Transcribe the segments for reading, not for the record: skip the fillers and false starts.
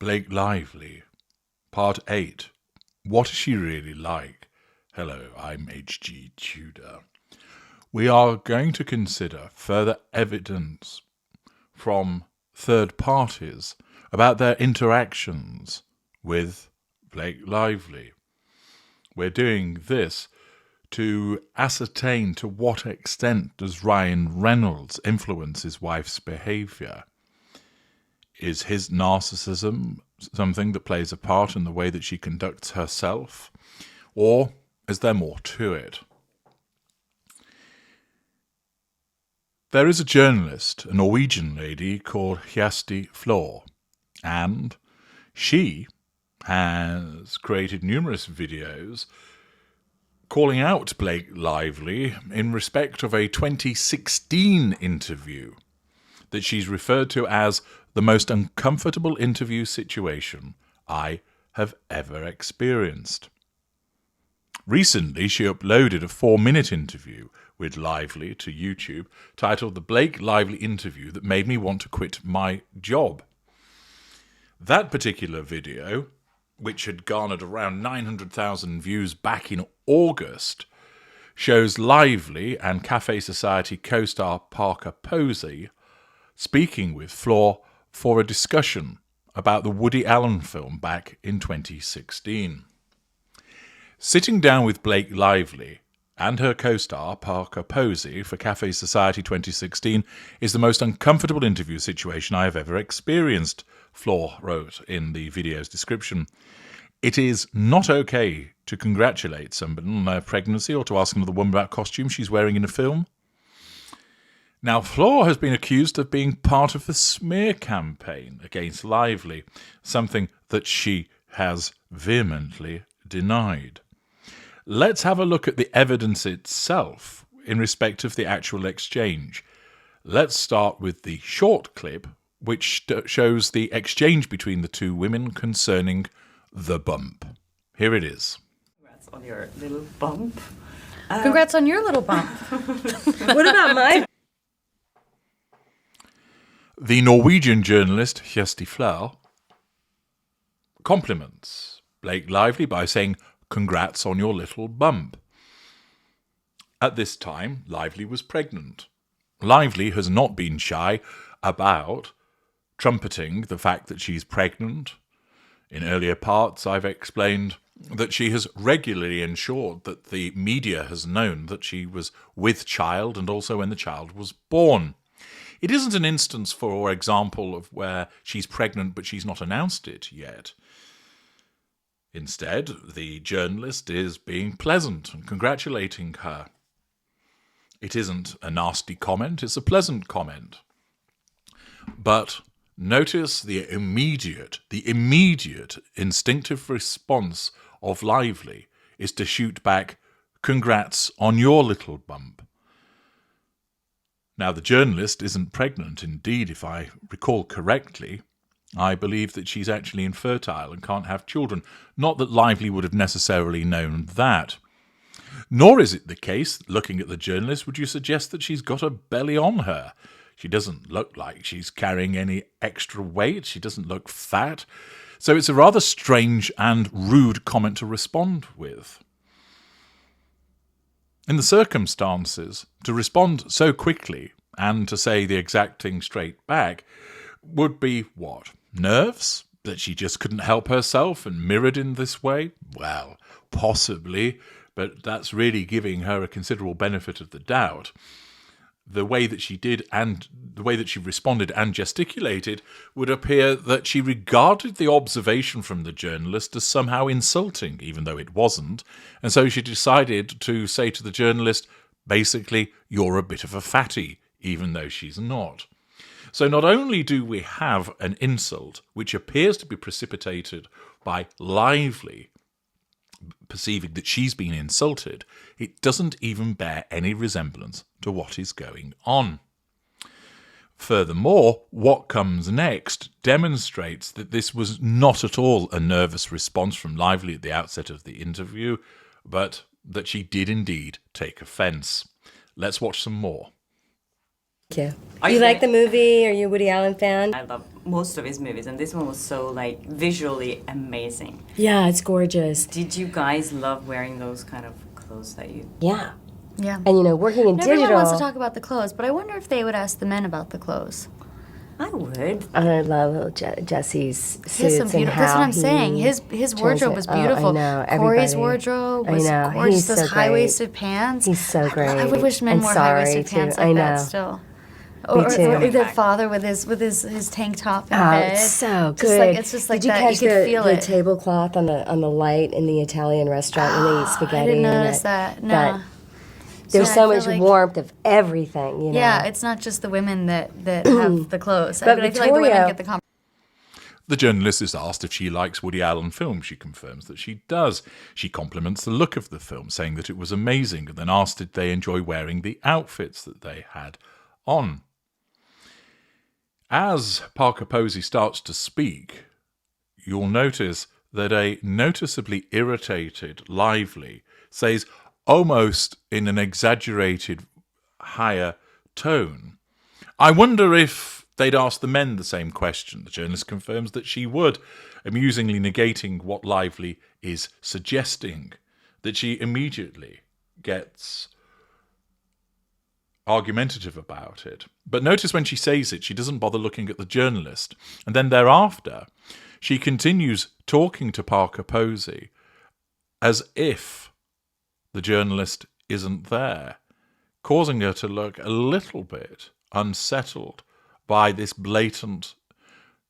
Blake Lively, Part 8. What is she really like? Hello, I'm H.G. Tudor. We are going to consider further evidence from third parties about their interactions with Blake Lively. We're doing this to ascertain to what extent does Ryan Reynolds influence his wife's behaviour. Is his narcissism something that plays a part in the way that she conducts herself? Or is there more to it? There is a journalist, a Norwegian lady called Kjersti Flor, and she has created numerous videos calling out Blake Lively in respect of a 2016 interview that she's referred to as the most uncomfortable interview situation I have ever experienced. Recently, she uploaded a 4-minute interview with Lively to YouTube titled The Blake Lively Interview That Made Me Want to Quit My Job. That particular video, which had garnered around 900,000 views back in August, shows Lively and Cafe Society co-star Parker Posey speaking with Flor for a discussion about the Woody Allen film back in 2016. Sitting down with Blake Lively and her co-star Parker Posey for Cafe Society 2016 is the most uncomfortable interview situation I have ever experienced, Flor wrote in the video's description. It is not okay to congratulate somebody on their pregnancy or to ask another woman about costume she's wearing in a film. Now, Flor has been accused of being part of the smear campaign against Lively, something that she has vehemently denied. Let's have a look at the evidence itself in respect of the actual exchange. Let's start with the short clip, which shows the exchange between the two women concerning the bump. Here it is. Congrats on your little bump. Congrats on your little bump. What about mine? The Norwegian journalist Kjersti Flor compliments Blake Lively by saying, "Congrats on your little bump." At this time, Lively was pregnant. Lively has not been shy about trumpeting the fact that she's pregnant. In earlier parts, I've explained that she has regularly ensured that the media has known that she was with child and also when the child was born. It isn't an instance, for example, of where she's pregnant but she's not announced it yet. Instead, the journalist is being pleasant and congratulating her. It isn't a nasty comment, it's a pleasant comment. But notice the immediate instinctive response of Lively is to shoot back, "Congrats on your little bump." Now, the journalist isn't pregnant. Indeed, if I recall correctly, I believe that she's actually infertile and can't have children. Not that Lively would have necessarily known that. Nor is it the case, looking at the journalist, would you suggest that she's got a belly on her. She doesn't look like she's carrying any extra weight. She doesn't look fat. So it's a rather strange and rude comment to respond with. In the circumstances, to respond so quickly and to say the exact thing straight back would be what? Nerves? That she just couldn't help herself and mirrored in this way? Well, possibly, but that's really giving her a considerable benefit of the doubt. The way that she did and the way that she responded and gesticulated would appear that she regarded the observation from the journalist as somehow insulting, even though it wasn't, and so she decided to say to the journalist, basically, "You're a bit of a fatty," even though she's not. So not only do we have an insult which appears to be precipitated by Lively perceiving that she's been insulted, it doesn't even bear any resemblance to what is going on. Furthermore, what comes next demonstrates that this was not at all a nervous response from Lively at the outset of the interview, but that she did indeed take offence. Let's watch some more. Thank you. Are Do you you like the gonna- movie? Are you a Woody Allen fan? I love most of his movies, and this one was so like visually amazing. Yeah, it's gorgeous. Did you guys love wearing those kind of clothes that you? Yeah. Yeah. And working in digital. Everyone wants to talk about the clothes, but I wonder if they would ask the men about the clothes. I would. I love Jesse's suits He has some and beautiful. how That's what I'm he saying. His wardrobe was beautiful. I know, Corey's everybody. wardrobe I was know, gorgeous. he's Those so great. high-waisted pants. He's so great. I would wish men And wore sorry, high-waisted too. pants I like that know. still. Me too. Or the father with his tank top in Oh, bed. it's so Just good. like it's just like Did you that. catch You could feel the it. tablecloth on the light in the Italian restaurant when they eat spaghetti? I didn't and notice it? that. No. There's So I so feel much like- warmth of everything, you know. Yeah, it's not just the women that have the clothes. But I feel like the women Victoria- get the compliment. The journalist is asked if she likes Woody Allen films. She confirms that she does. She compliments the look of the film, saying that it was amazing, and then asked did they enjoy wearing the outfits that they had on. As Parker Posey starts to speak, you'll notice that a noticeably irritated Lively says, almost in an exaggerated higher tone, I wonder if they'd ask the men the same question. The journalist confirms that she would, amusingly negating what Lively is suggesting, that she immediately gets argumentative about it. But notice when she says it, she doesn't bother looking at the journalist. And then thereafter, she continues talking to Parker Posey as if the journalist isn't there, causing her to look a little bit unsettled by this blatant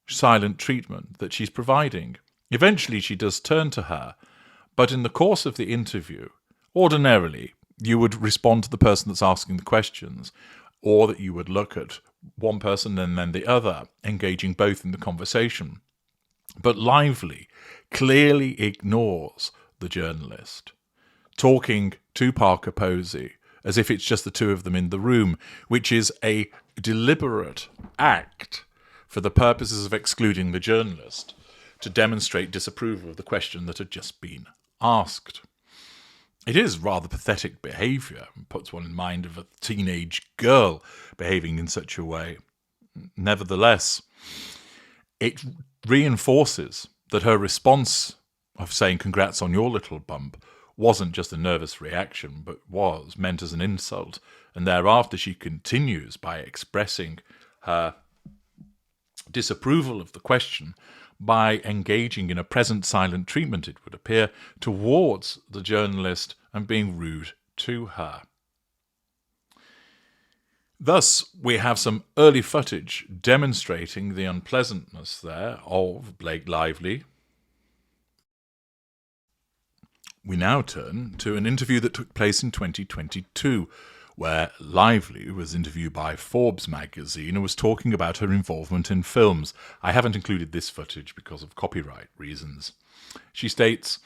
silent treatment that she's providing. Eventually she does turn to her, but in the course of the interview, ordinarily you would respond to the person that's asking the questions, or that you would look at one person and then the other, engaging both in the conversation. But Lively clearly ignores the journalist, talking to Parker Posey as if it's just the two of them in the room, which is a deliberate act for the purposes of excluding the journalist to demonstrate disapproval of the question that had just been asked. It is rather pathetic behaviour, and puts one in mind of a teenage girl behaving in such a way. Nevertheless, it reinforces that her response of saying congrats on your little bump wasn't just a nervous reaction, but was meant as an insult. And thereafter she continues by expressing her disapproval of the question by engaging in a present silent treatment, it would appear, towards the journalist and being rude to her. Thus, we have some early footage demonstrating the unpleasantness there of Blake Lively. We now turn to an interview that took place in 2022, where Lively was interviewed by Forbes magazine and was talking about her involvement in films. I haven't included this footage because of copyright reasons. She states,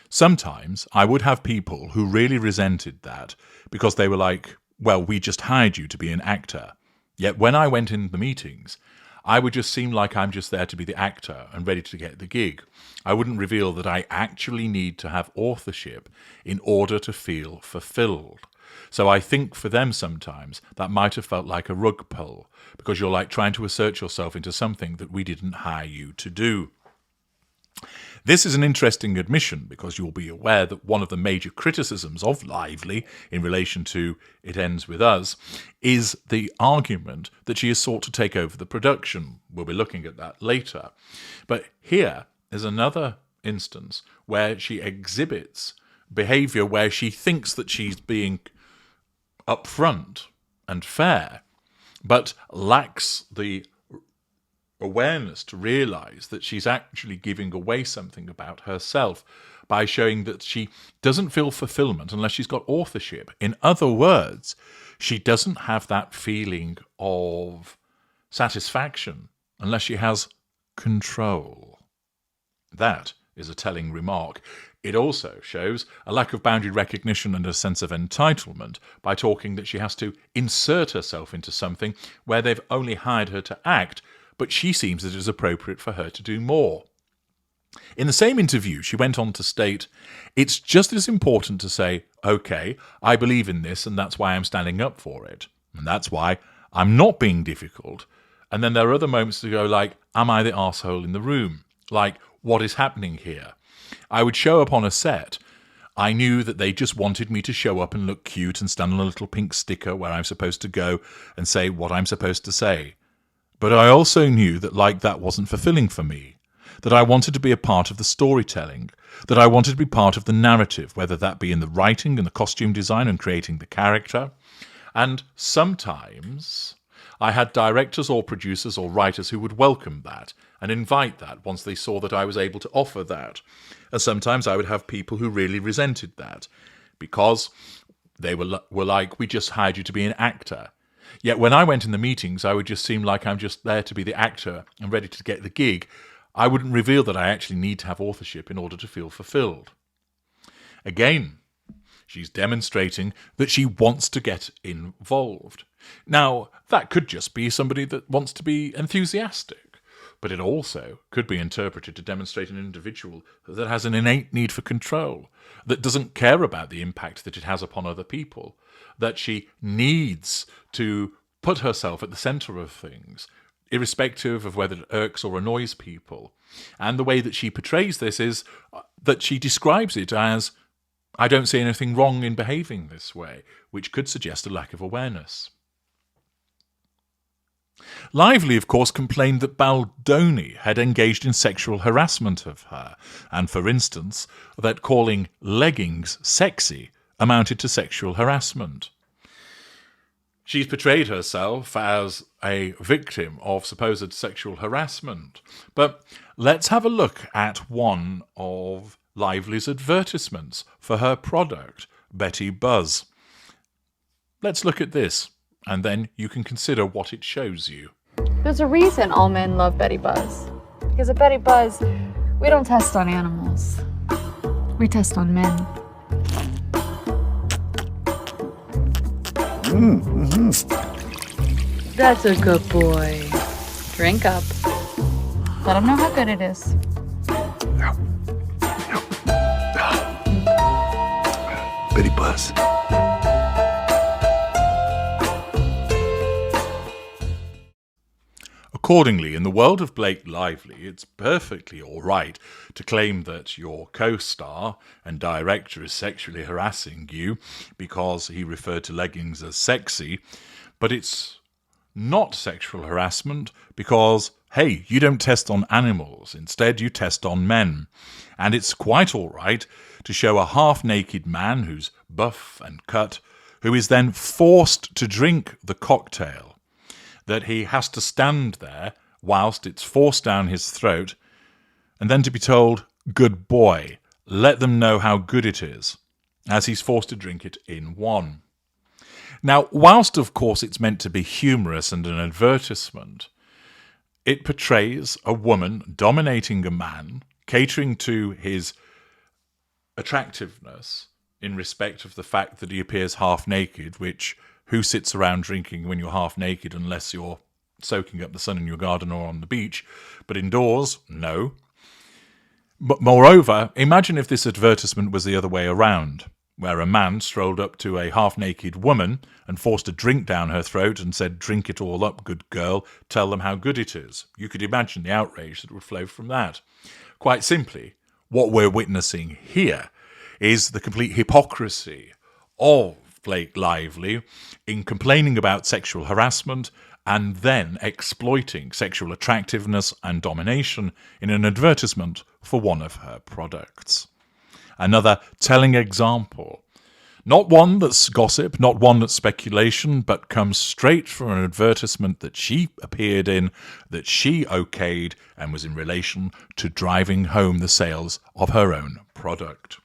sometimes I would have people who really resented that because they were like, well, we just hired you to be an actor. Yet when I went in the meetings, I would just seem like I'm just there to be the actor and ready to get the gig. I wouldn't reveal that I actually need to have authorship in order to feel fulfilled. So I think for them sometimes that might have felt like a rug pull, because you're like trying to assert yourself into something that we didn't hire you to do. This is an interesting admission because you'll be aware that one of the major criticisms of Lively in relation to It Ends With Us is the argument that she has sought to take over the production. We'll be looking at that later. But here is another instance where she exhibits behaviour where she thinks that she's being upfront and fair, but lacks the awareness to realise that she's actually giving away something about herself by showing that she doesn't feel fulfillment unless she's got authorship. In other words, she doesn't have that feeling of satisfaction unless she has control. That is a telling remark. It also shows a lack of boundary recognition and a sense of entitlement by talking that she has to insert herself into something where they've only hired her to act, but she seems that it is appropriate for her to do more. In the same interview, she went on to state, it's just as important to say, okay, I believe in this and that's why I'm standing up for it. And that's why I'm not being difficult. And then there are other moments to go like, am I the arsehole in the room? Like, what is happening here? I would show up on a set. I knew that they just wanted me to show up and look cute and stand on a little pink sticker where I'm supposed to go and say what I'm supposed to say. But I also knew that like that wasn't fulfilling for me, that I wanted to be a part of the storytelling, that I wanted to be part of the narrative, whether that be in the writing and the costume design and creating the character. And sometimes I had directors or producers or writers who would welcome that and invite that once they saw that I was able to offer that. And sometimes I would have people who really resented that because they were like, we just hired you to be an actor. Yet when I went in the meetings, I would just seem like I'm just there to be the actor and ready to get the gig. I wouldn't reveal that I actually need to have authorship in order to feel fulfilled. Again, she's demonstrating that she wants to get involved. Now, that could just be somebody that wants to be enthusiastic, but it also could be interpreted to demonstrate an individual that has an innate need for control, that doesn't care about the impact that it has upon other people, that she needs to put herself at the center of things, irrespective of whether it irks or annoys people. And the way that she portrays this is that she describes it as, I don't see anything wrong in behaving this way, which could suggest a lack of awareness. Lively, of course, complained that Baldoni had engaged in sexual harassment of her, and, for instance, that calling leggings sexy amounted to sexual harassment. She's portrayed herself as a victim of supposed sexual harassment. But let's have a look at one of Lively's advertisements for her product, Betty Buzz. Let's look at this, and then you can consider what it shows you. There's a reason all men love Betty Buzz. Because at Betty Buzz, we don't test on animals. We test on men. That's a good boy. Drink up. Let him know how good it is. Betty Buzz. Accordingly, in the world of Blake Lively, it's perfectly all right to claim that your co-star and director is sexually harassing you because he referred to leggings as sexy, but it's not sexual harassment because, hey, you don't test on animals. Instead, you test on men. And it's quite all right to show a half-naked man who's buff and cut, who is then forced to drink the cocktail, that he has to stand there whilst it's forced down his throat, and then to be told, good boy, let them know how good it is, as he's forced to drink it in one. Now, whilst of course it's meant to be humorous and an advertisement, it portrays a woman dominating a man, catering to his attractiveness in respect of the fact that he appears half naked, which who sits around drinking when you're half naked unless you're soaking up the sun in your garden or on the beach? But indoors, no. But moreover, imagine if this advertisement was the other way around, where a man strolled up to a half-naked woman and forced a drink down her throat and said, drink it all up, good girl, tell them how good it is. You could imagine the outrage that would flow from that. Quite simply, what we're witnessing here is the complete hypocrisy of Blake Lively in complaining about sexual harassment and then exploiting sexual attractiveness and domination in an advertisement for one of her products. Another telling example. Not one that's gossip, not one that's speculation, but comes straight from an advertisement that she appeared in, that she okayed, and was in relation to driving home the sales of her own product.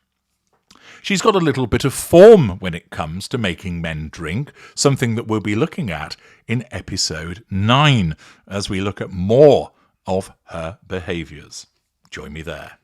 She's got a little bit of form when it comes to making men drink, something that we'll be looking at in episode 9 as we look at more of her behaviours. Join me there.